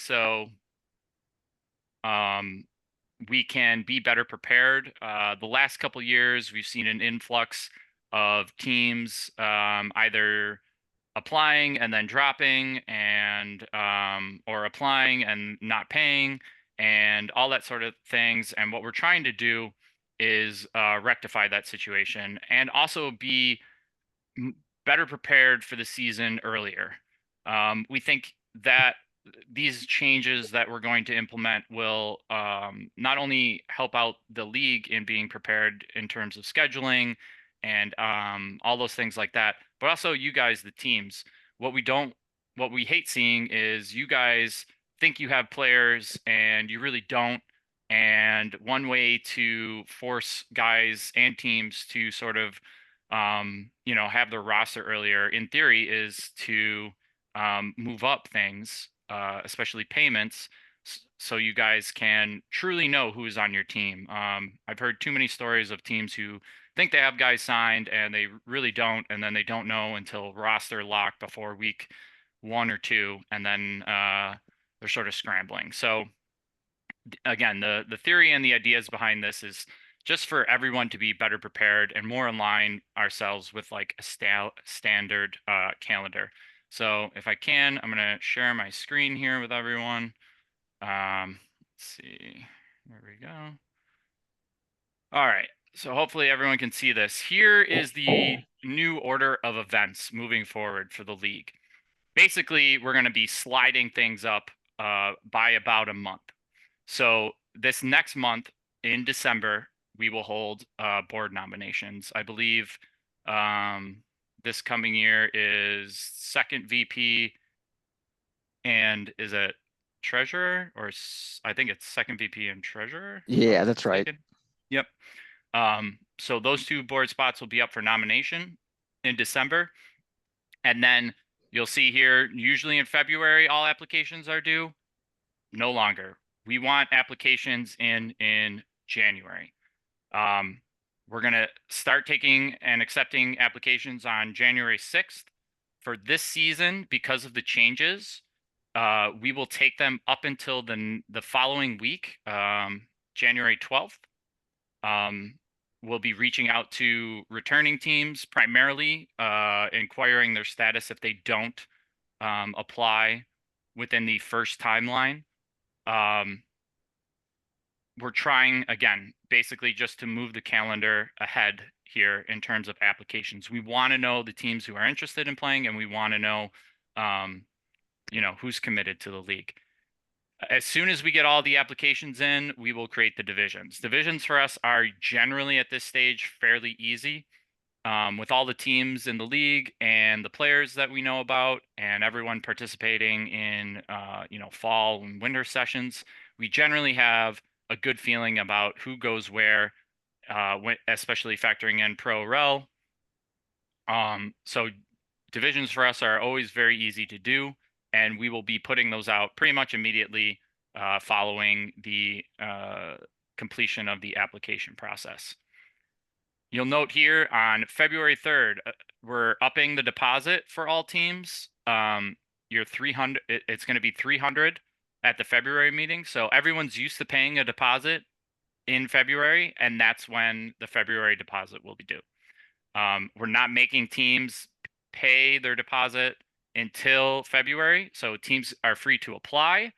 so we can be better prepared. The last couple years, we've seen an influx of teams either applying and then dropping, and or applying and not paying, and all that sort of things. And what we're trying to do is rectify that situation and also be better prepared for the season earlier. We think that these changes that we're going to implement will not only help out the league in being prepared in terms of scheduling and all those things like that, but also you guys, the teams. What we hate seeing is you guys think you have players and you really don't. And one way to force guys and teams to sort of have their roster earlier, in theory, is to move up things, especially payments, so you guys can truly know who's on your team. I've heard too many stories of teams who think they have guys signed and they really don't, and then they don't know until roster lock before week 1 or 2, and then they're sort of scrambling. So again, the theory and the ideas behind this is just for everyone to be better prepared and more in line ourselves with like a standard calendar. So if I can, I'm going to share my screen here with everyone. Let's see. There we go. All right. So hopefully everyone can see this. Here is the new order of events moving forward for the league. Basically, we're going to be sliding things up by about a month. So this next month in December, we will hold board nominations. I believe this coming year is second VP and is it treasurer, or I think it's second VP and treasurer. Yeah, that's right. Yep. So those two board spots will be up for nomination in December. And then you'll see here, usually in February, all applications are due. No longer. We want applications in January. We're going to start taking and accepting applications on January 6th. For this season, because of the changes, we will take them up until the following week, January 12th. We'll be reaching out to returning teams, primarily inquiring their status if they don't apply within the first timeline. We're trying, again, basically just to move the calendar ahead here in terms of applications. We want to know the teams who are interested in playing, and we want to know, who's committed to the league. As soon as we get all the applications in, we will create the divisions. Divisions for us are generally at this stage fairly easy. With all the teams in the league and the players that we know about and everyone participating in, fall and winter sessions, we generally have a good feeling about who goes where, especially factoring in pro rel. So divisions for us are always very easy to do, and we will be putting those out pretty much immediately following the completion of the application process. You'll note here on February 3rd, we're upping the deposit for all teams. Your 300, it's going to be 300 at the February meeting. So everyone's used to paying a deposit in February, and that's when the February deposit will be due. We're not making teams pay their deposit until February. So teams are free to apply.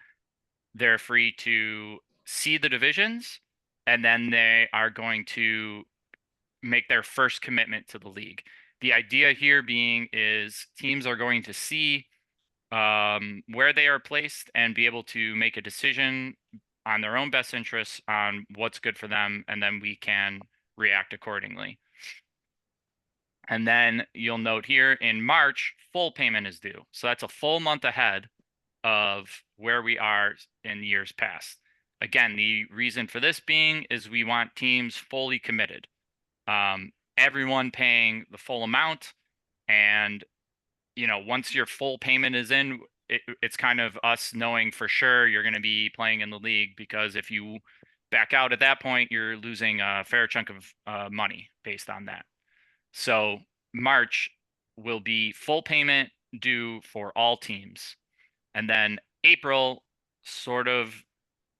They're free to see the divisions, and then they are going to make their first commitment to the league. The idea here being is teams are going to see where they are placed and be able to make a decision on their own best interests on what's good for them, and then we can react accordingly. And then you'll note here in March, full payment is due. So that's a full month ahead of where we are in years past. Again, the reason for this being is we want teams fully committed. Everyone paying the full amount, and once your full payment is in, it's kind of us knowing for sure you're going to be playing in the league, because if you back out at that point, you're losing a fair chunk of money based on that. So March will be full payment due for all teams, and then April sort of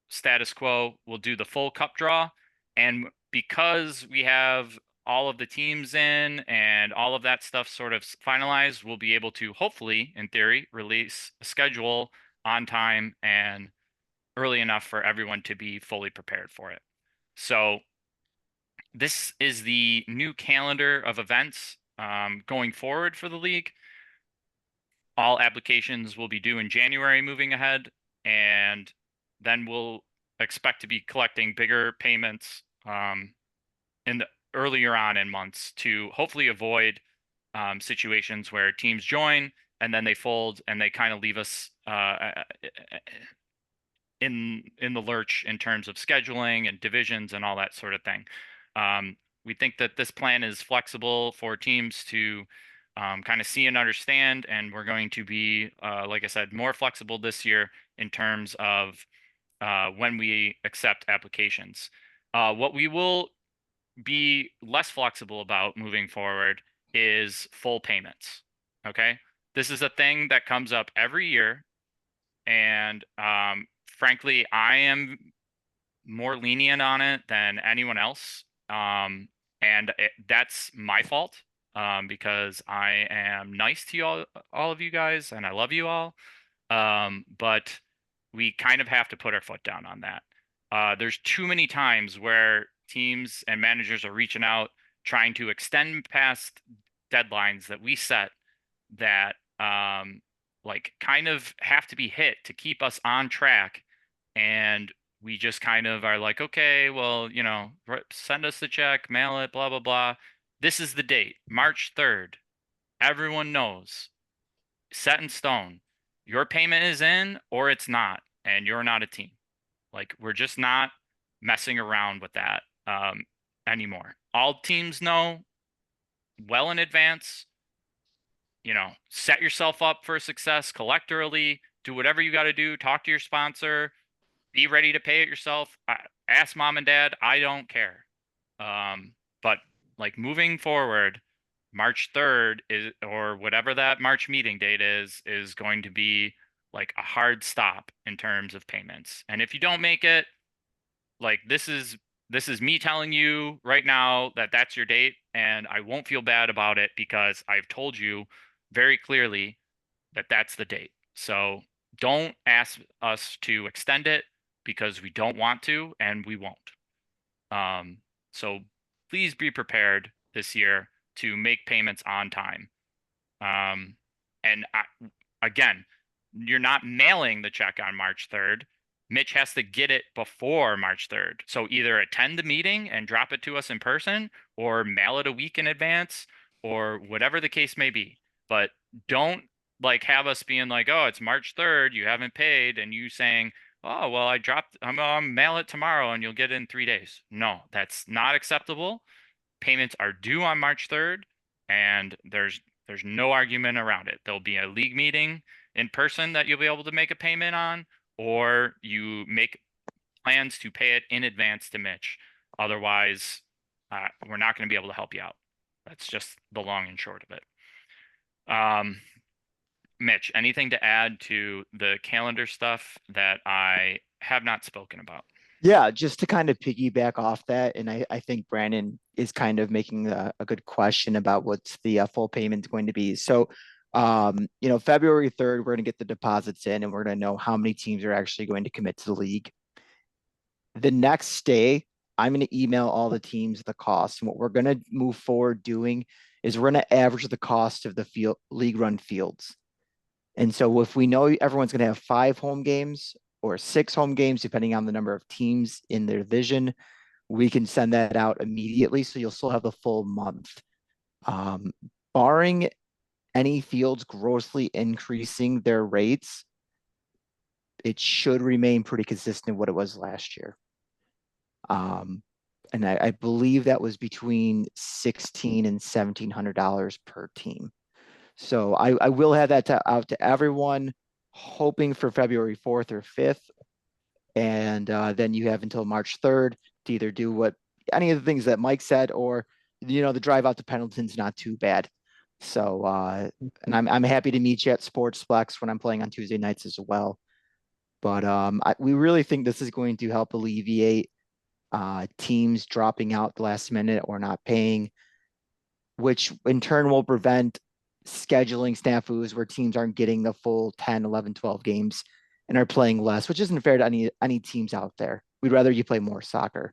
status quo. We'll do the full cup draw. And because we have all of the teams in and all of that stuff sort of finalized, we'll be able to hopefully, in theory, release a schedule on time and early enough for everyone to be fully prepared for it. So this is the new calendar of events going forward for the league. All applications will be due in January moving ahead, and then we'll expect to be collecting bigger payments in the earlier on in months to hopefully avoid situations where teams join and then they fold and they kind of leave us in the lurch in terms of scheduling and divisions and all that sort of thing. We think that this plan is flexible for teams to kind of see and understand, and we're going to be, like I said, more flexible this year in terms of when we accept applications. What we will be less flexible about moving forward is full payments. Okay. This is a thing that comes up every year. And frankly, I am more lenient on it than anyone else. That's my fault because I am nice to all of you guys, and I love you all. But we kind of have to put our foot down on that. There's too many times where teams and managers are reaching out, trying to extend past deadlines that we set that like kind of have to be hit to keep us on track. And we just kind of are like, okay, well, send us the check, mail it, blah, blah, blah. This is the date, March 3rd. Everyone knows, set in stone. Your payment is in or it's not, and you're not a team. Like, we're just not messing around with that anymore. All teams know well in advance, set yourself up for success, collect early, do whatever you got to do, talk to your sponsor, be ready to pay it yourself. Ask mom and dad. I don't care. But like moving forward, March 3rd is, or whatever that March meeting date is going to be like a hard stop in terms of payments. And if you don't make it, like this is me telling you right now that that's your date, and I won't feel bad about it because I've told you very clearly that that's the date. So don't ask us to extend it because we don't want to, and we won't. So please be prepared this year to make payments on time. And again, you're not mailing the check on March 3rd. Mitch has to get it before March 3rd. So either attend the meeting and drop it to us in person or mail it a week in advance or whatever the case may be. But don't like have us being like, oh, it's March 3rd, you haven't paid, and you saying, oh, well, I'm mail it tomorrow and you'll get it in 3 days. No, that's not acceptable. Payments are due on March 3rd, and there's no argument around it. There'll be a league meeting in person that you'll be able to make a payment on, or you make plans to pay it in advance to Mitch. Otherwise, we're not going to be able to help you out. That's just the long and short of it. Mitch, anything to add to the calendar stuff that I have not spoken about? Yeah, just to kind of piggyback off that, and I think Brandon is kind of making a good question about what's the full payment going to be. So, February 3rd, we're going to get the deposits in, and we're going to know how many teams are actually going to commit to the league. The next day, I'm going to email all the teams the cost, and what we're going to move forward doing is we're going to average the cost of the field league run fields. And so if we know everyone's going to have 5 home games or 6 home games, depending on the number of teams in their division, we can send that out immediately. So you'll still have the full month. Barring any fields grossly increasing their rates, it should remain pretty consistent what it was last year. And I believe that was between $1,600 and $1,700 per team. So I will have that out to everyone, hoping for February 4th or 5th. And then you have until March 3rd to either do what any of the things that Mike said, or, the drive out to Pendleton's not too bad. So, and I'm happy to meet you at Sportsplex when I'm playing on Tuesday nights as well. But we really think this is going to help alleviate teams dropping out the last minute or not paying, which in turn will prevent scheduling snafus where teams aren't getting the full 10, 11, 12 games and are playing less, which isn't fair to any teams out there. We'd rather you play more soccer.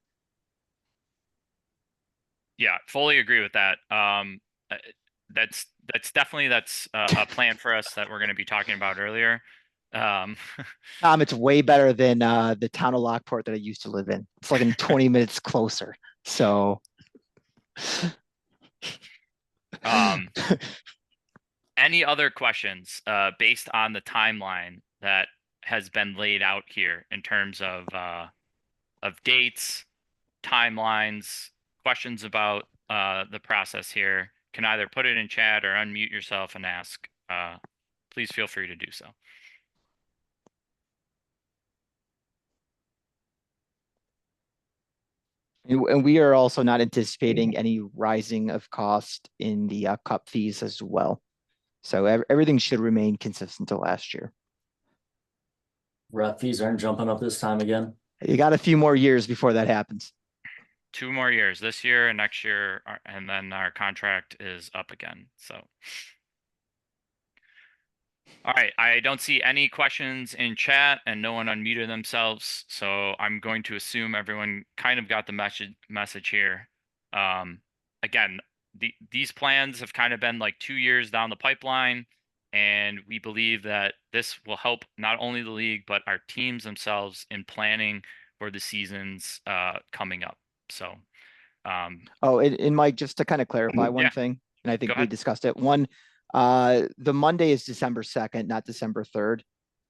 Yeah, fully agree with that. Uh, that's definitely a plan for us that we're going to be talking about earlier. Um, Tom, it's way better than the town of Lockport that I used to live in. It's like in 20 minutes closer. So um, any other questions based on the timeline that has been laid out here in terms of dates, timelines, questions about the process here? Can either put it in chat or unmute yourself and ask. Please feel free to do so. and we are also not anticipating any rising of cost in the cup fees as well. So everything should remain consistent to last year. Ref fees aren't jumping up this time again. You got a few more years before that happens. 2 more years, this year and next year, and then our contract is up again. So, all right, I don't see any questions in chat and no one unmuted themselves. So I'm going to assume everyone kind of got the message here. Again, these plans have kind of been like 2 years down the pipeline, and we believe that this will help not only the league, but our teams themselves in planning for the seasons coming up. So, Oh, and Mike, just to kind of clarify one yeah, thing, and I go think we ahead. discussed it. One, the Monday is December 2nd, not December 3rd.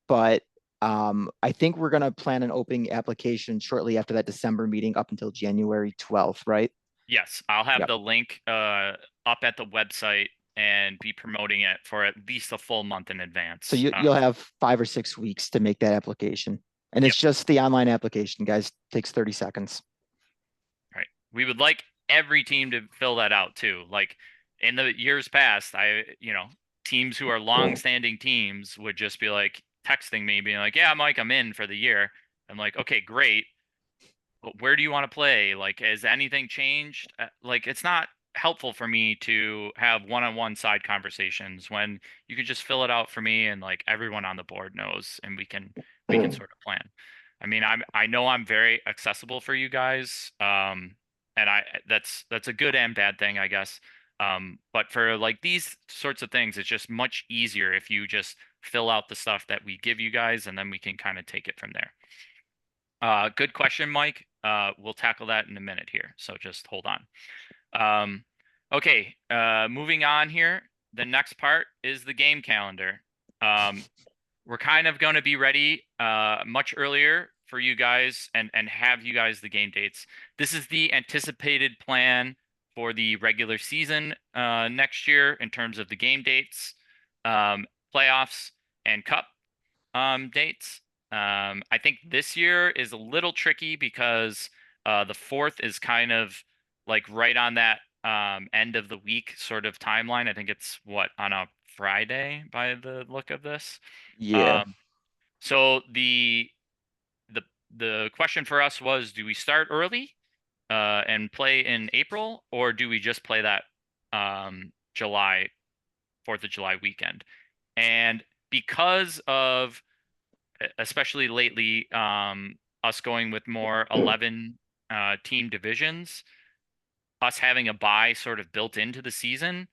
But I think we're gonna plan an opening application shortly after that December meeting up until January 12th, right? Yes, I'll have Yep. the link up at the website and be promoting it for at least a full month in So advance. you'll have 5 or 6 weeks to make that application. And Yep. it's just the online application, guys. Takes 30 seconds. Right. We would like every team to fill that out too. Like in the years past, teams who are long-standing teams would just be like texting me, being like, "Yeah, Mike, I'm in for the year." I'm like, "Okay, great. But where do you want to play? Like, has anything changed?" Like, it's not helpful for me to have one-on-one side conversations when you could just fill it out for me and like everyone on the board knows, and we can sort of plan. I mean, I know I'm very accessible for you guys, and that's a good and bad thing, I guess. But for like these sorts of things, it's just much easier if you just fill out the stuff that we give you guys, and then we can kind of take it from there. Good question, Mike. We'll tackle that in a minute here, so just hold on. Okay, moving on here. The next part is the game calendar. We're kind of going to be ready much earlier for you guys and have you guys the game dates. This is the anticipated plan for the regular season next year in terms of the game dates, playoffs, and cup dates. I think this year is a little tricky because the fourth is kind of like right on that end of the week sort of timeline. I think it's what, on a Friday by the look of this. Yeah. Um, so the the question for us was, do we start early and play in April, or do we just play that July 4th of July weekend? And because of especially lately, us going with more 11 team divisions, us having a bye sort of built into the season,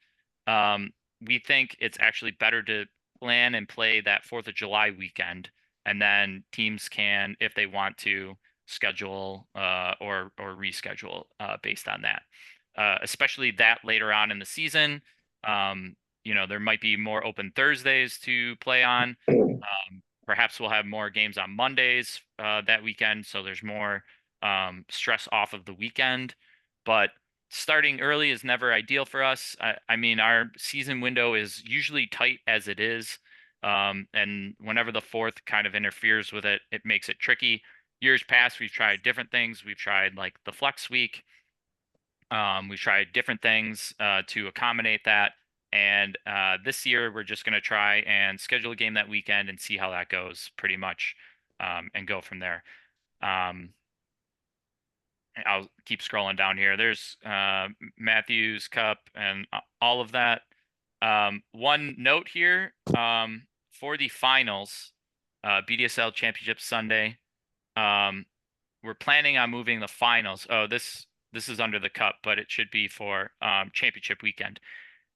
um, we think it's actually better to plan and play that 4th of July weekend, and then teams can, if they want to, schedule or reschedule based on that. Especially that later on in the season, there might be more open Thursdays to play on. Perhaps we'll have more games on Mondays that weekend, so there's more stress off of the weekend. But starting early is never ideal for us. I mean, our season window is usually tight as it is. And whenever the fourth kind of interferes with it, it makes it tricky. Years past, we've tried different things. We've tried like the flex week. We've tried different things to accommodate that. And this year, we're just going to try and schedule a game that weekend and see how that goes pretty much. and go from there. I'll keep scrolling down here. There's Matthews Cup and all of that. One note here, for the finals, BDSL Championship Sunday, we're planning on moving the finals. Oh, this is under the cup, but it should be for championship weekend.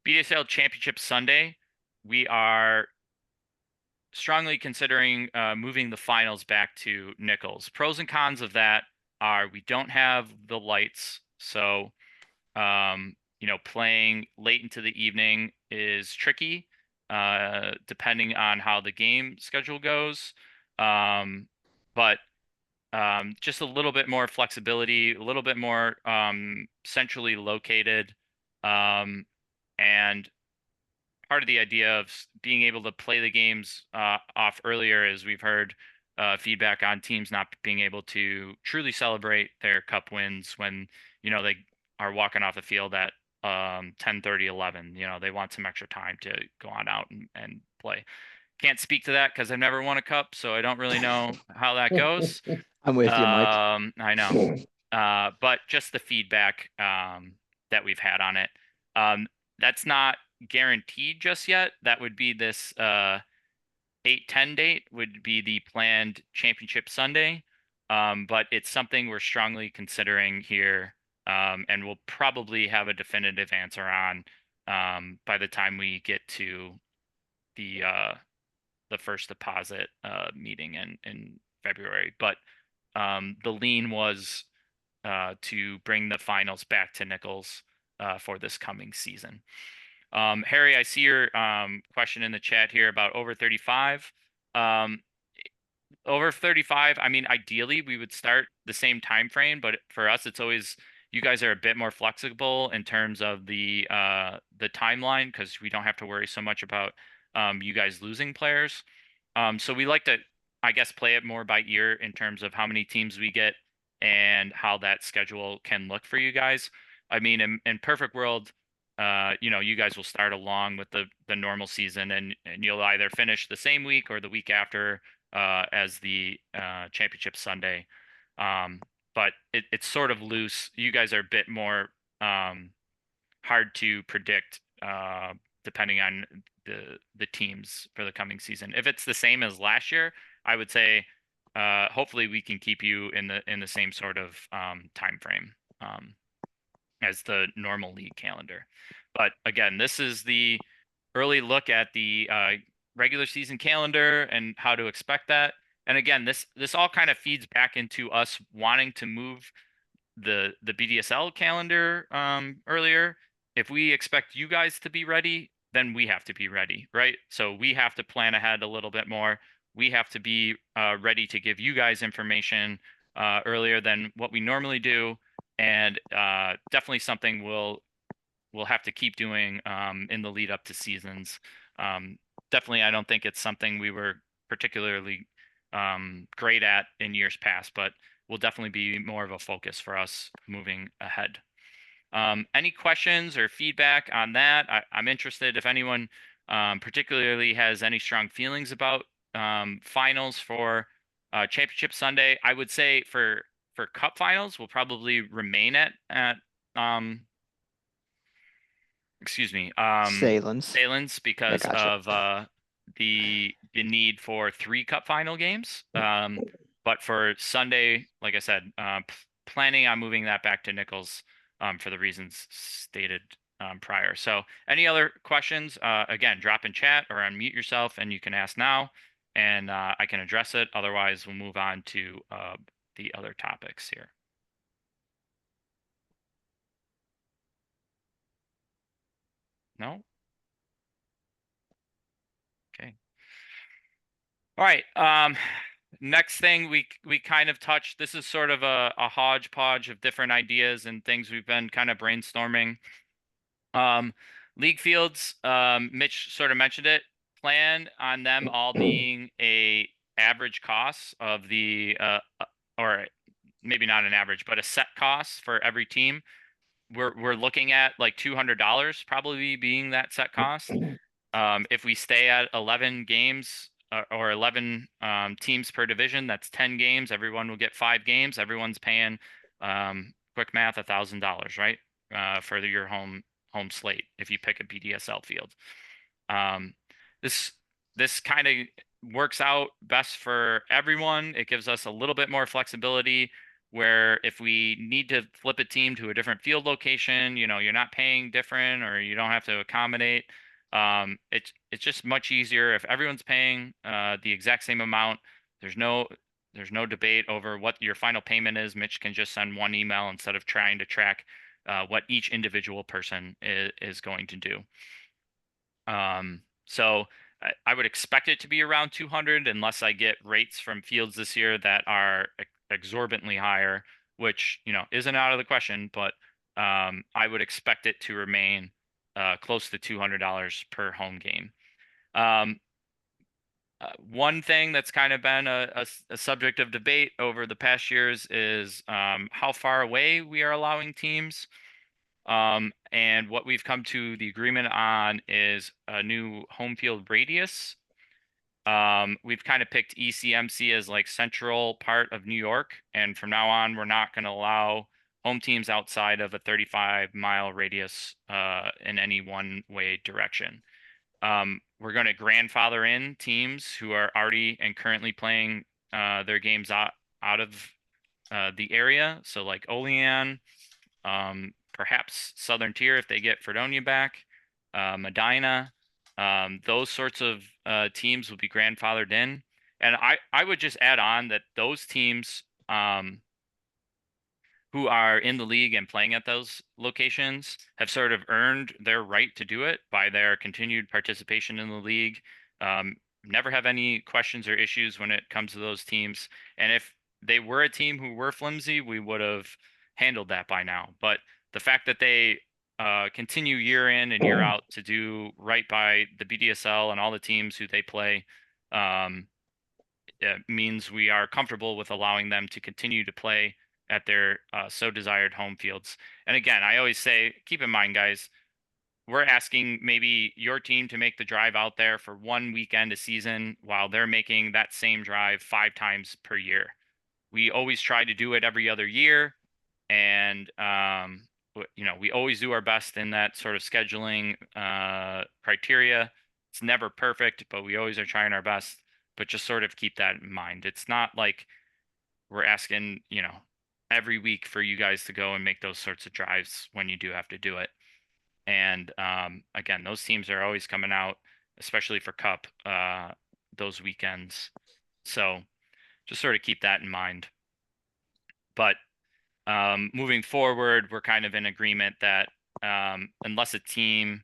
BDSL Championship Sunday, we are strongly considering moving the finals back to Nichols. Pros and cons of that are we don't have the lights, so playing late into the evening is tricky, depending on how the game schedule goes. But just a little bit more flexibility, a little bit more centrally located, and part of the idea of being able to play the games off earlier is we've heard feedback on teams not being able to truly celebrate their cup wins when they are walking off the field at 10:30, 11. They want some extra time to go on out and play. Can't speak to that because I've never won a cup, so I don't really know how that goes. I'm with you, Mike. I know. But just the feedback that we've had on it. That's not guaranteed just yet. That would be this 8-10 date would be the planned championship Sunday. But it's something we're strongly considering here, and we'll probably have a definitive answer on by the time we get to the first deposit meeting in February. But the lean was to bring the finals back to Nichols for this coming season. Harry, I see your question in the chat here about over 35. Over 35, I mean, ideally we would start the same time frame, but for us, it's always you guys are a bit more flexible in terms of the timeline because we don't have to worry so much about you guys losing players. So we like to, I guess, play it more by ear in terms of how many teams we get and how that schedule can look for you guys. I mean, in perfect world, you guys will start along with the normal season and you'll either finish the same week or the week after as the championship Sunday. But it's sort of loose. You guys are a bit more hard to predict depending on the teams for the coming season. If it's the same as last year, I would say hopefully we can keep you in the same sort of time frame as the normal league calendar. But again, this is the early look at the regular season calendar and how to expect that. And again, this all kind of feeds back into us wanting to move the BDSL calendar earlier. If we expect you guys to be ready, then we have to be ready, right? So we have to plan ahead a little bit more. We have to be ready to give you guys information earlier than what we normally do, and definitely something we'll have to keep doing in the lead up to seasons. Definitely, I don't think it's something we were particularly great at in years past, but will definitely be more of a focus for us moving ahead. Any questions or feedback on that? I'm interested if anyone particularly has any strong feelings about finals for Championship Sunday. I would say for Cup finals, we'll probably remain at excuse me, Salins because of the need for 3 Cup final games. But for Sunday, like I said, planning on moving that back to Nichols for the reasons stated prior. So any other questions, again, drop in chat or unmute yourself and you can ask now and I can address it. Otherwise, we'll move on to the other topics here. No? Okay. All right. Next thing we kind of touched, this is sort of a hodgepodge of different ideas and things we've been kind of brainstorming. League fields, Mitch sort of mentioned it, plan on them all being a average cost of the, or maybe not an average, but a set cost for every team. We're looking at like $200 probably being that set cost. If we stay at 11 games, or 11 teams per division. That's 10 games. Everyone will get 5 games. Everyone's paying, quick math, $1,000, right? For your home slate if you pick a BDSL field. Um, this this kind of works out best for everyone. It gives us a little bit more flexibility where if we need to flip a team to a different field location, you're not paying different or you don't have to accommodate. It's just much easier if everyone's paying the exact same amount. There's no debate over what your final payment is. Mitch can just send one email instead of trying to track what each individual person is going to do. So I would expect it to be around 200 unless I get rates from fields this year that are exorbitantly higher, which, isn't out of the question, but I would expect it to remain close to $200 per home game. One thing that's kind of been a subject of debate over the past years is how far away we are allowing teams. And what we've come to the agreement on is a new home field radius. We've kind of picked ECMC as like central part of New York, and from now on, we're not going to allow home teams outside of a 35-mile radius in any one-way direction. We're going to grandfather in teams who are already and currently playing their games out of the area. So like Olean, perhaps Southern Tier if they get Fredonia back, Medina, those sorts of teams will be grandfathered in. And I would just add on that those teams who are in the league and playing at those locations have sort of earned their right to do it by their continued participation in the league. Never have any questions or issues when it comes to those teams. And if they were a team who were flimsy, we would have handled that by now. But the fact that they continue year in and year out to do right by the BDSL and all the teams who they play means we are comfortable with allowing them to continue to play at their so desired home fields. And again, I always say, keep in mind, guys, we're asking maybe your team to make the drive out there for one weekend a season while they're making that same drive 5 times per year. We always try to do it every other year. And, we always do our best in that sort of scheduling criteria. It's never perfect, but we always are trying our best. But just sort of keep that in mind. It's not like we're asking, every week for you guys to go and make those sorts of drives when you do have to do it. And again, those teams are always coming out, especially for Cup, those weekends. So just sort of keep that in mind. But moving forward, we're kind of in agreement that unless a team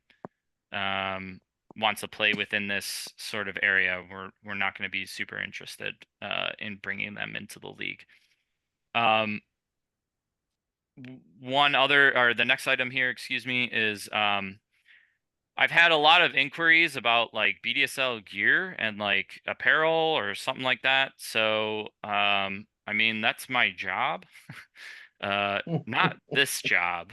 wants to play within this sort of area, we're not going to be super interested in bringing them into the league. The next item here, excuse me, is I've had a lot of inquiries about like BDSL gear and like apparel or something like that. So, I mean, that's my job. Not this job,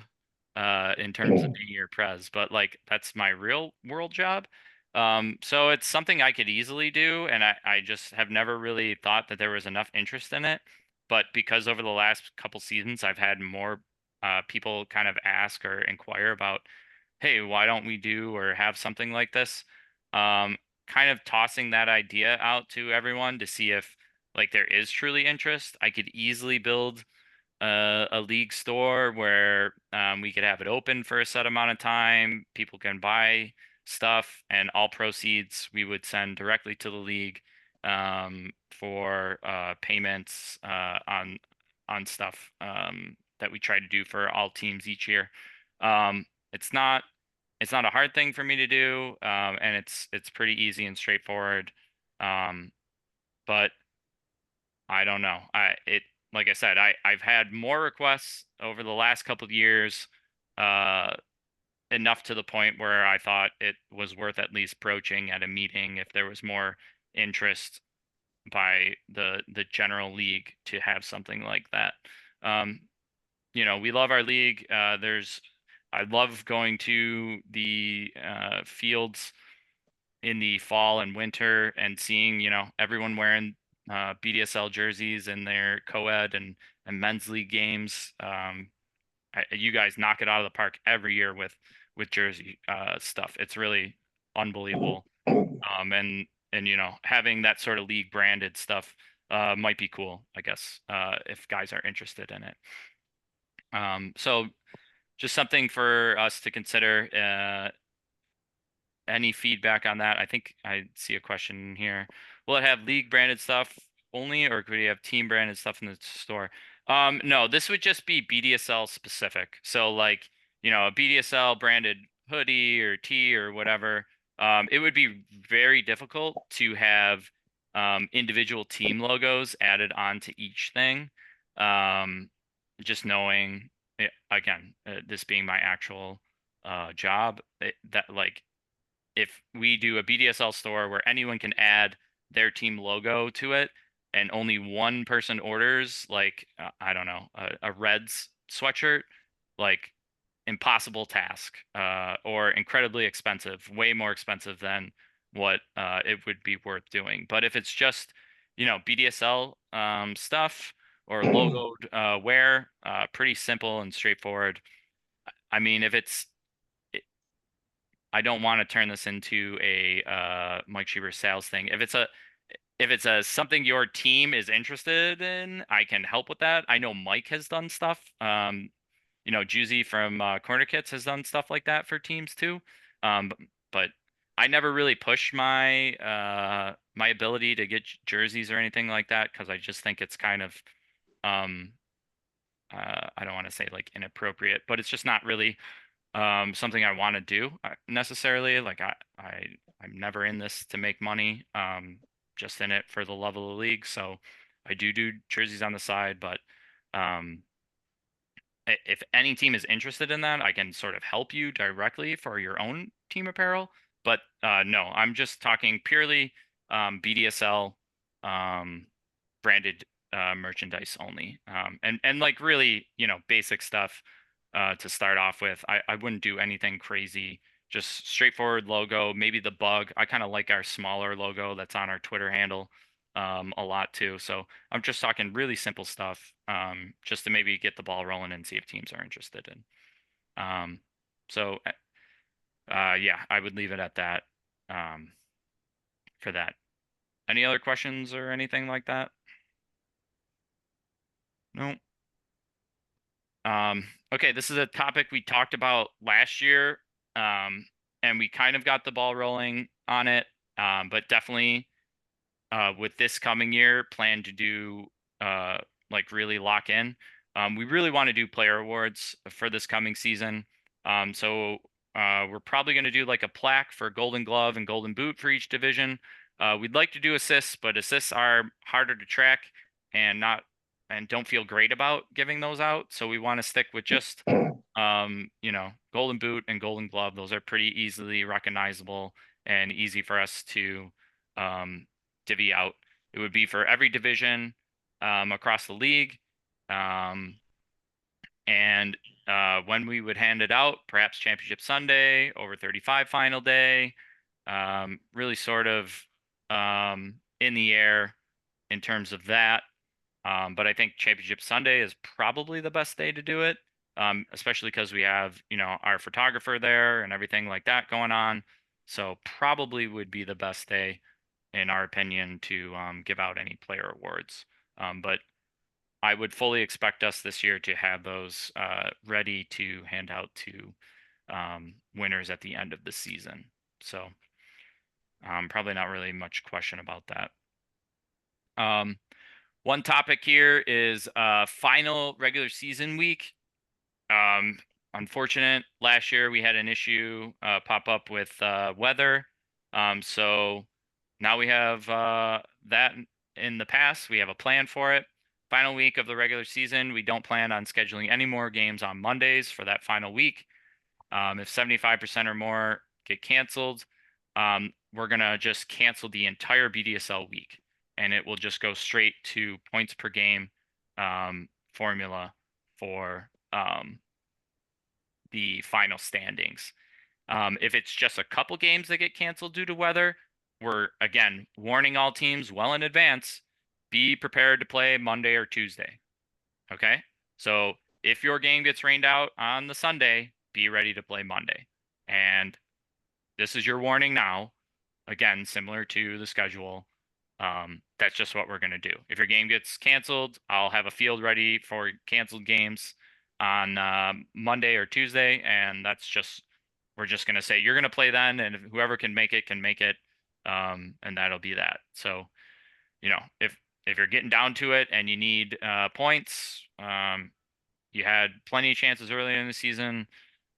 in terms of being your prez, but like that's my real world job. So it's something I could easily do, and I just have never really thought that there was enough interest in it. But because over the last couple seasons, I've had more people kind of ask or inquire about, hey, why don't we do or have something like this? Kind of tossing that idea out to everyone to see if like there is truly interest. I could easily build a league store where we could have it open for a set amount of time. People can buy stuff, and all proceeds we would send directly to the league for payments on stuff that we try to do for all teams each year. It's not a hard thing for me to do, and it's pretty easy and straightforward. But I don't know. Like I said, I've had more requests over the last couple of years, enough to the point where I thought it was worth at least broaching at a meeting if there was more interest by the general league to have something like that. We love our league. I love going to the fields in the fall and winter and seeing, everyone wearing BDSL jerseys in their co-ed and men's league games. You guys knock it out of the park every year with jersey stuff. It's really unbelievable. And having that sort of league branded stuff might be cool, I guess, if guys are interested in it. So just something for us to consider. Any feedback on that? I think I see a question here. Will it have league branded stuff only, or could we have team branded stuff in the store? No, this would just be BDSL specific. So like, a BDSL branded hoodie or tee or whatever. It would be very difficult to have individual team logos added onto each thing. Just knowing again, this being my actual job, that like if we do a BDSL store where anyone can add their team logo to it and only one person orders, like, I don't know, a Reds sweatshirt, like impossible task, or incredibly expensive, way more expensive than what it would be worth doing. But if it's just, BDSL stuff or logoed wear, pretty simple and straightforward. I mean, I don't want to turn this into a Mike Schieber sales thing. If it's a something your team is interested in, I can help with that. I know Mike has done stuff. Juicy from Corner Kits has done stuff like that for teams too. But I never really pushed my my ability to get jerseys or anything like that because I just think it's kind of I don't want to say like inappropriate, but it's just not really something I want to do necessarily. Like I'm never in this to make money. Just in it for the level of the league. So I do jerseys on the side, but if any team is interested in that, I can sort of help you directly for your own team apparel. But no, I'm just talking purely BDSL branded merchandise only. And like really, basic stuff to start off with. I wouldn't do anything crazy. Just straightforward logo, maybe the bug. I kind of like our smaller logo that's on our Twitter handle a lot too. So I'm just talking really simple stuff, just to maybe get the ball rolling and see if teams are interested in. So yeah, I would leave it at that for that. Any other questions or anything like that? No. Okay, this is a topic we talked about last year, and we kind of got the ball rolling on it, but definitely with this coming year, plan to do like really lock in. We really want to do player awards for this coming season. So we're probably going to do like a plaque for Golden Glove and Golden Boot for each division. We'd like to do assists, but assists are harder to track and don't feel great about giving those out. So we want to stick with just Golden Boot and Golden Glove. Those are pretty easily recognizable and easy for us to divvy out. It would be for every division across the league. And when we would hand it out, perhaps Championship Sunday, over 35 final day, really sort of in the air in terms of that. But I think Championship Sunday is probably the best day to do it, especially because we have, our photographer there and everything like that going on. So probably would be the best day, in our opinion, to give out any player awards. But I would fully expect us this year to have those ready to hand out to winners at the end of the season. So probably not really much question about that. One topic here is final regular season week. Unfortunate, last year we had an issue pop up with weather. So now we have that in the past. We have a plan for it. Final week of the regular season, we don't plan on scheduling any more games on Mondays for that final week. If 75% or more get canceled, we're going to just cancel the entire BDSL week. And it will just go straight to points per game formula for the final standings. If it's just a couple games that get canceled due to weather, we're again warning all teams well in advance. Be prepared to play Monday or Tuesday. Okay. So if your game gets rained out on the Sunday, be ready to play Monday. And this is your warning now. Again, similar to the schedule. That's just what we're going to do. If your game gets canceled, I'll have a field ready for canceled games on Monday or Tuesday. And we're just going to say you're going to play then. And whoever can make it can make it. And that'll be that. So, if you're getting down to it and you need points, you had plenty of chances earlier in the season,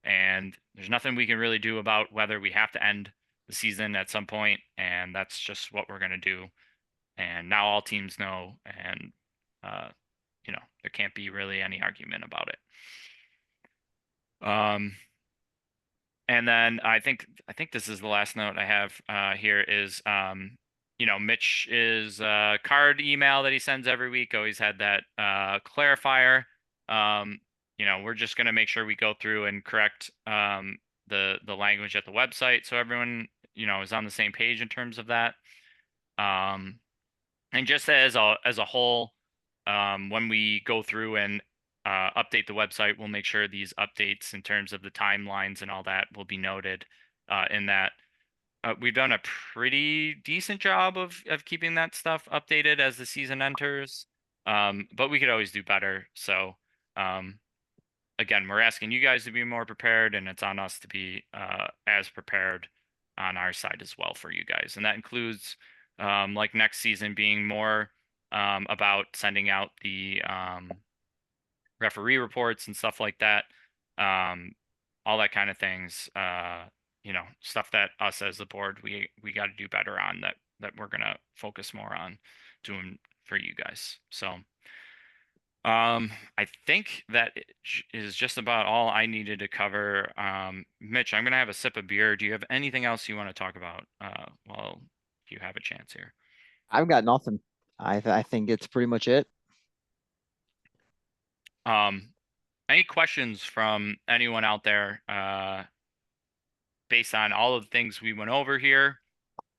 and there's nothing we can really do about whether we have to end the season at some point, and that's just what we're going to do. And now all teams know, and there can't be really any argument about it. And then I think this is the last note I have here is Mitch's card email that he sends every week always had that clarifier. We're just going to make sure we go through and correct the language at the website so everyone is on the same page in terms of that. And just as a whole, when we go through and update the website, we'll make sure these updates in terms of the timelines and all that will be noted in that. We've done a pretty decent job of keeping that stuff updated as the season enters, but we could always do better. So again, we're asking you guys to be more prepared, and it's on us to be as prepared on our side as well for you guys. And that includes like next season being more about sending out the referee reports and stuff like that. All that kind of things, stuff that us as the board, we got to do better on that we're going to focus more on doing for you guys. So I think that is just about all I needed to cover. Mitch, I'm going to have a sip of beer. Do you have anything else you want to talk about while you have a chance here? I've got nothing. I think it's pretty much it. Any questions from anyone out there based on all of the things we went over here,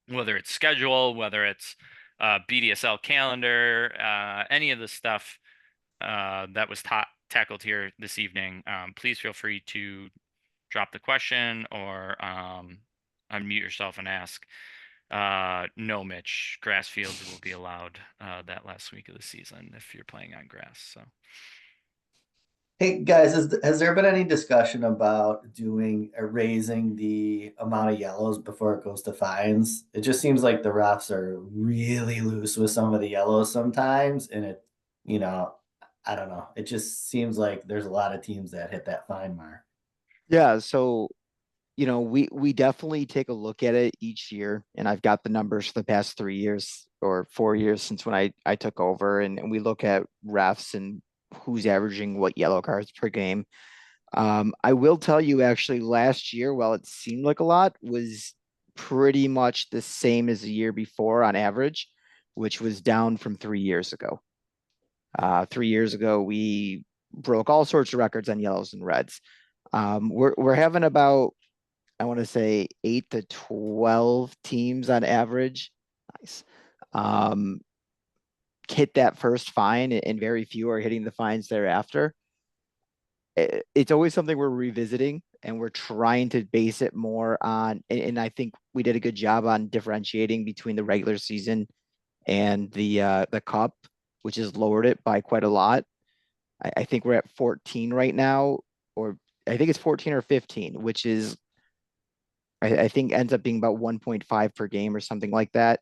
whether it's schedule, whether it's BDSL calendar, any of the stuff that was tackled here this evening, please feel free to drop the question or unmute yourself and ask. No, Mitch, grass fields will be allowed that last week of the season if you're playing on grass. So. Hey guys, has there been any discussion about raising the amount of yellows before it goes to fines? It just seems like the refs are really loose with some of the yellows sometimes, and I don't know. It just seems like there's a lot of teams that hit that fine mark. Yeah, so we definitely take a look at it each year, and I've got the numbers for the past 3 years or 4 years since when I took over, and we look at refs and who's averaging what yellow cards per game. I will tell you actually last year, while it seemed like a lot, was pretty much the same as the year before on average, which was down from 3 years ago. 3 years ago, we broke all sorts of records on yellows and reds. We're having about, I want to say 8 to 12 teams on average. Nice. Hit that first fine, and very few are hitting the fines thereafter. It's always something we're revisiting, and we're trying to base it more on, and I think we did a good job on differentiating between the regular season and the cup, which has lowered it by quite a lot. I think we're at 14 right now, or I think it's 14 or 15, which is I think ends up being about 1.5 per game or something like that.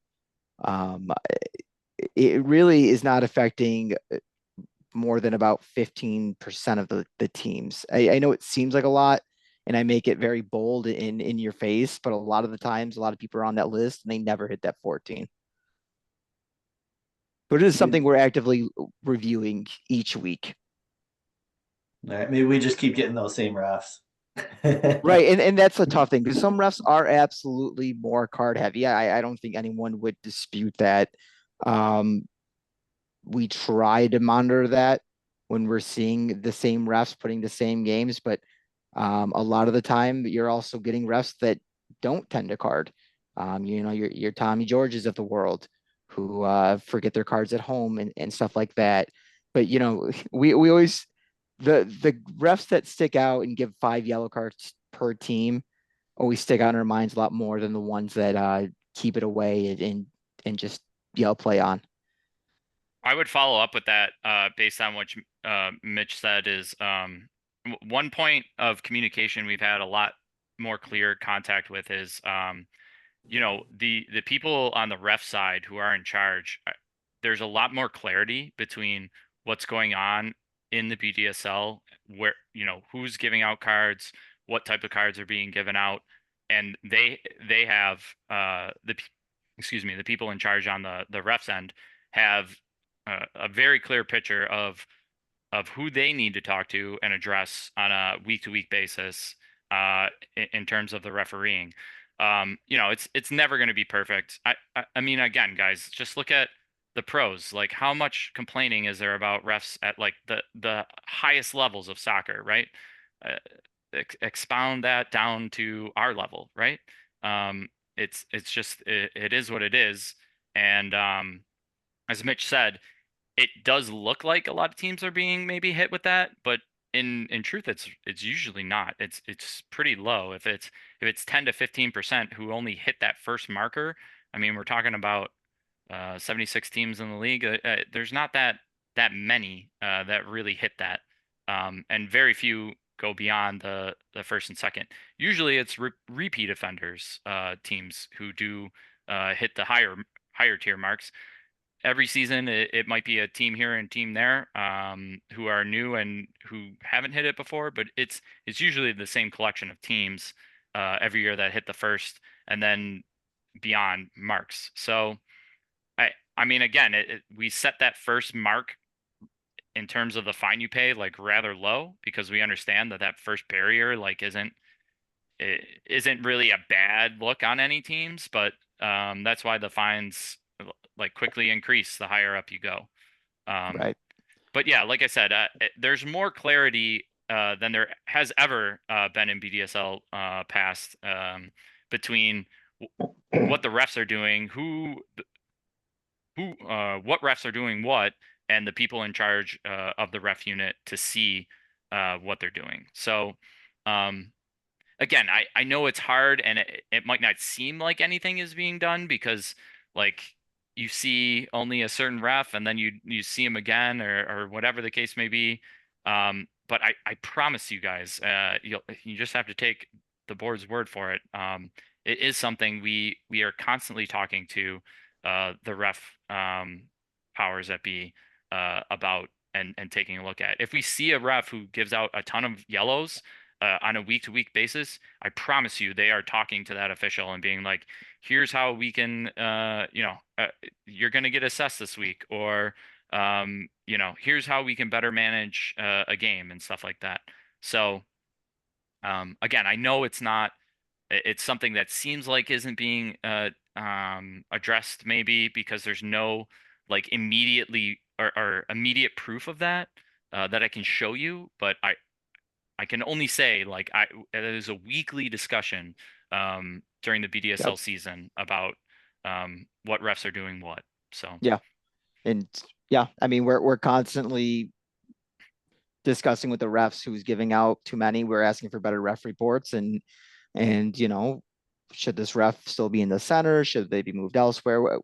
It really is not affecting more than about 15% of the teams. I know it seems like a lot, and I make it very bold in your face, but a lot of the times, a lot of people are on that list and they never hit that 14. But it is something we're actively reviewing each week. All right, maybe we just keep getting those same refs. Right, and that's a tough thing because some refs are absolutely more card heavy. I don't think anyone would dispute that. We try to monitor that when we're seeing the same refs putting the same games, but A lot of the time, you're also getting refs that don't tend to card. Your Tommy Georges of the world who forget their cards at home and stuff like that. But we always the refs that stick out and give 5 yellow cards per team always stick out in our minds a lot more than the ones that keep it away and just yell play on. I would follow up with that based on what Mitch said is one point of communication we've had a lot more clear contact with is the people on the ref side who are in charge. There's a lot more clarity between what's going on in the BDSL, where who's giving out cards, what type of cards are being given out, and they have the people in charge on the refs end have a very clear picture of who they need to talk to and address on a week-to-week basis in terms of the refereeing. It's never going to be perfect. I mean, again, guys, just look at the pros. Like, how much complaining is there about refs at like the highest levels of soccer, right? Expound that down to our level, right? It's just it is what it is, and as Mitch said, it does look like a lot of teams are being maybe hit with that, but in truth, it's usually not. It's pretty low. If it's 10 to 15% who only hit that first marker, I mean, we're talking about 76 teams in the league. There's not that many that really hit that, and very few go beyond the first and second. Usually, it's repeat offenders teams who do hit the higher tier marks. Every season it might be a team here and team there who are new and who haven't hit it before, but it's usually the same collection of teams every year that hit the first and then beyond marks. So I mean, again, we set that first mark in terms of the fine you pay like rather low because we understand that first barrier like isn't really a bad look on any teams, but that's why the fines like quickly increase the higher up you go. Right. But yeah, like I said, there's more clarity than there has ever been in BDSL past between what the refs are doing, what refs are doing what, and the people in charge of the ref unit to see what they're doing. So again, I know it's hard and it might not seem like anything is being done because like you see only a certain ref and then you see him again or whatever the case may be. But I promise you guys, you just have to take the board's word for it. It is something we are constantly talking to the ref powers that be about and taking a look at. If we see a ref who gives out a ton of yellows on a week-to-week basis, I promise you they are talking to that official and being like, here's how we can, you're going to get assessed this week, or, here's how we can better manage a game and stuff like that. So, again, I know it's something that seems like isn't being addressed maybe because there's no like immediately or immediate proof of that that I can show you, but I can only say like it is a weekly discussion during the BDSL Yep. season about what refs are doing what. So Yeah. And yeah, I mean, we're constantly discussing with the refs who's giving out too many. We're asking for better ref reports and should this ref still be in the center? Should they be moved elsewhere?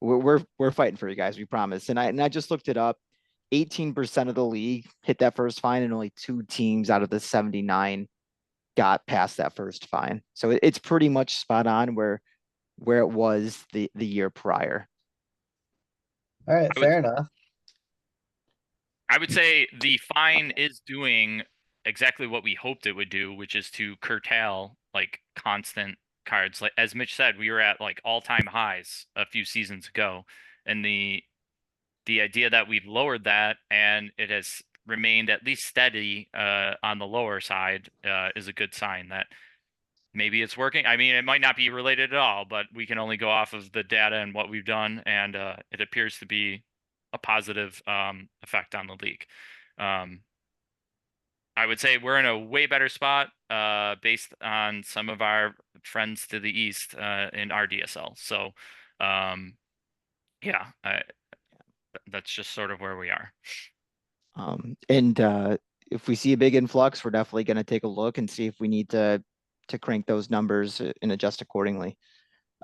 We're fighting for you guys, we promise. And I just looked it up. 18% of the league hit that first fine, and only 2 teams out of the 79 got past that first fine. So it's pretty much spot on where it was the year prior. All right, I would fair enough. I would say the fine is doing exactly what we hoped it would do, which is to curtail like constant cards. Like as Mitch said, we were at like all-time highs a few seasons ago, and the idea that we've lowered that and it has remained at least steady on the lower side is a good sign that maybe it's working. I mean, it might not be related at all, but we can only go off of the data and what we've done, and it appears to be a positive effect on the league. I would say we're in a way better spot based on some of our friends to the east in our DSL. So, yeah, that's just sort of where we are. And if we see a big influx, we're definitely going to take a look and see if we need to crank those numbers and adjust accordingly.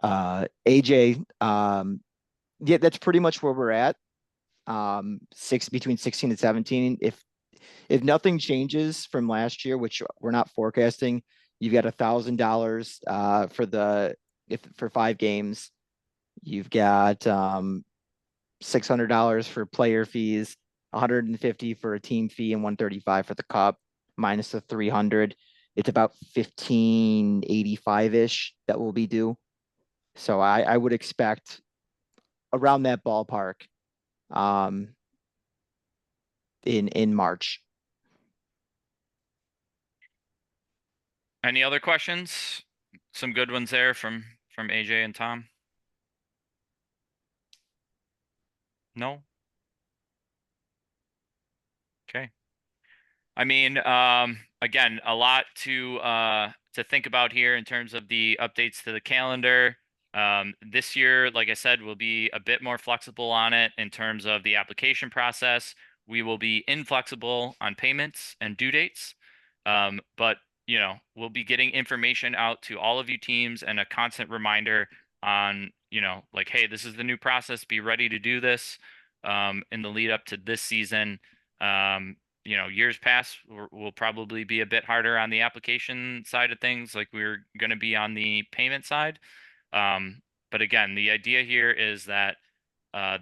AJ, yeah, that's pretty much where we're at. Between 16 and 17. If nothing changes from last year, which we're not forecasting, you've got $1,000 for 5 games. You've got $600 for player fees, 150 for a team fee, and 135 for the cup, minus the 300. It's about 1585-ish that will be due. So I would expect around that ballpark in March. Any other questions? Some good ones there from AJ and Tom. No? Okay. I mean, again, a lot to think about here in terms of the updates to the calendar. This year, like I said, we'll be a bit more flexible on it in terms of the application process. We will be inflexible on payments and due dates. But we'll be getting information out to all of you teams and a constant reminder on, like, hey, this is the new process. Be ready to do this in the lead up to this season. Years past will probably be a bit harder on the application side of things, like we're going to be on the payment side. But again, the idea here is that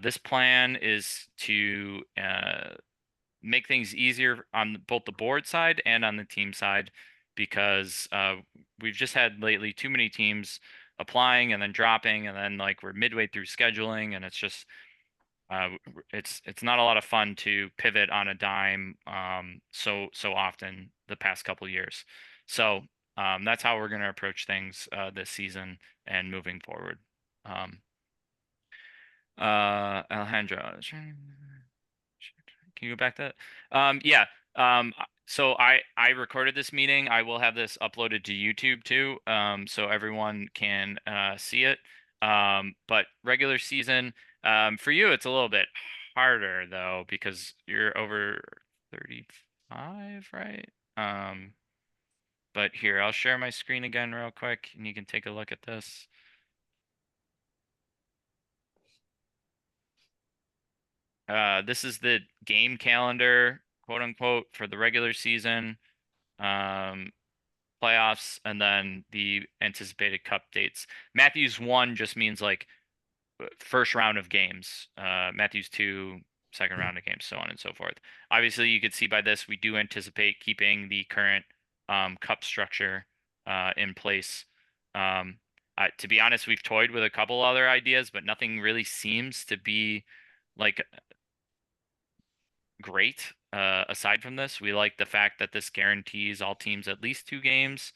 this plan is to make things easier on both the board side and on the team side, because we've just had lately too many teams applying and then dropping, and then like we're midway through scheduling, and it's just it's not a lot of fun to pivot on a dime so often the past couple of years. So that's how we're going to approach things this season and moving forward. Alejandro, can you go back to that? Yeah. So I recorded this meeting. I will have this uploaded to YouTube too, so everyone can see it. But regular season, for you, it's a little bit harder though, because you're over 35, right? But here, I'll share my screen again real quick, and you can take a look at this. This is the game calendar, quote unquote, for the regular season, playoffs, and then the anticipated cup dates. Matthews 1 just means like first round of games. Matthews 2, second round of games, so on and so forth. Obviously, you could see by this, we do anticipate keeping the current cup structure in place. To be honest, we've toyed with a couple other ideas, but nothing really seems to be like great. Aside from this, we like the fact that this guarantees all teams at least 2 games.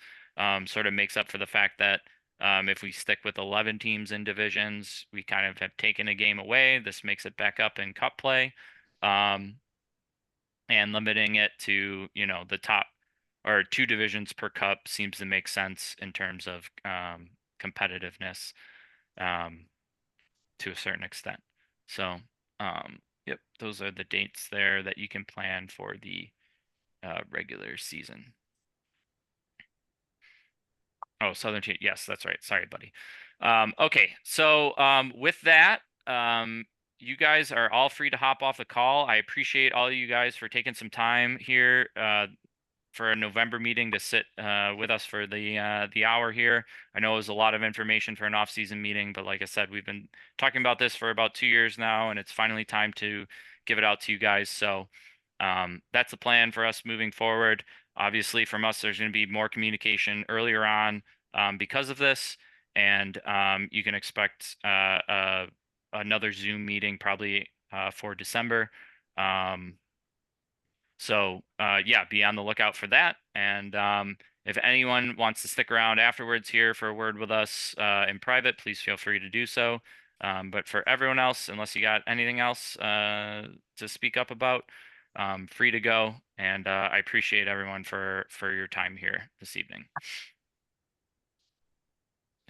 Sort of makes up for the fact that if we stick with 11 teams in divisions, we kind of have taken a game away. This makes it back up in cup play, and limiting it to the top or 2 divisions per cup seems to make sense in terms of competitiveness to a certain extent. So yep, those are the dates there that you can plan for the regular season. Oh, Southern Tier. Yes, that's right. Sorry, buddy. Okay, so with that, you guys are all free to hop off the call. I appreciate all of you guys for taking some time here for a November meeting to sit with us for the hour here. I know it was a lot of information for an off-season meeting, but like I said, we've been talking about this for about 2 years now, and it's finally time to give it out to you guys. So that's the plan for us moving forward. Obviously, from us, there's going to be more communication earlier on because of this, and you can expect another Zoom meeting probably for December. So yeah, be on the lookout for that. And if anyone wants to stick around afterwards here for a word with us in private, please feel free to do so. But for everyone else, unless you got anything else to speak up about, free to go. And I appreciate everyone for your time here this evening.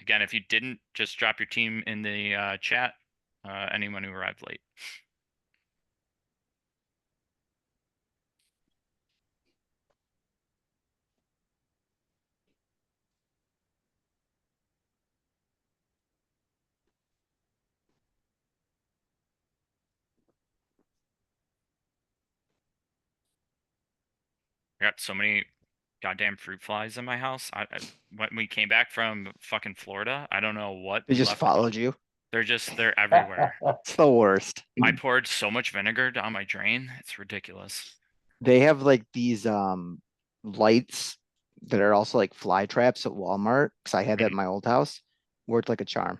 Again, if you didn't, just drop your team in the chat. Anyone who arrived late. I got so many goddamn fruit flies in my house. When we came back from fucking Florida, I don't know what They just left. followed you. They're everywhere. It's the worst. I poured so much vinegar down my drain. It's ridiculous. They have like these lights that are also like fly traps at Walmart, because I had that in my old house. Worked like a charm.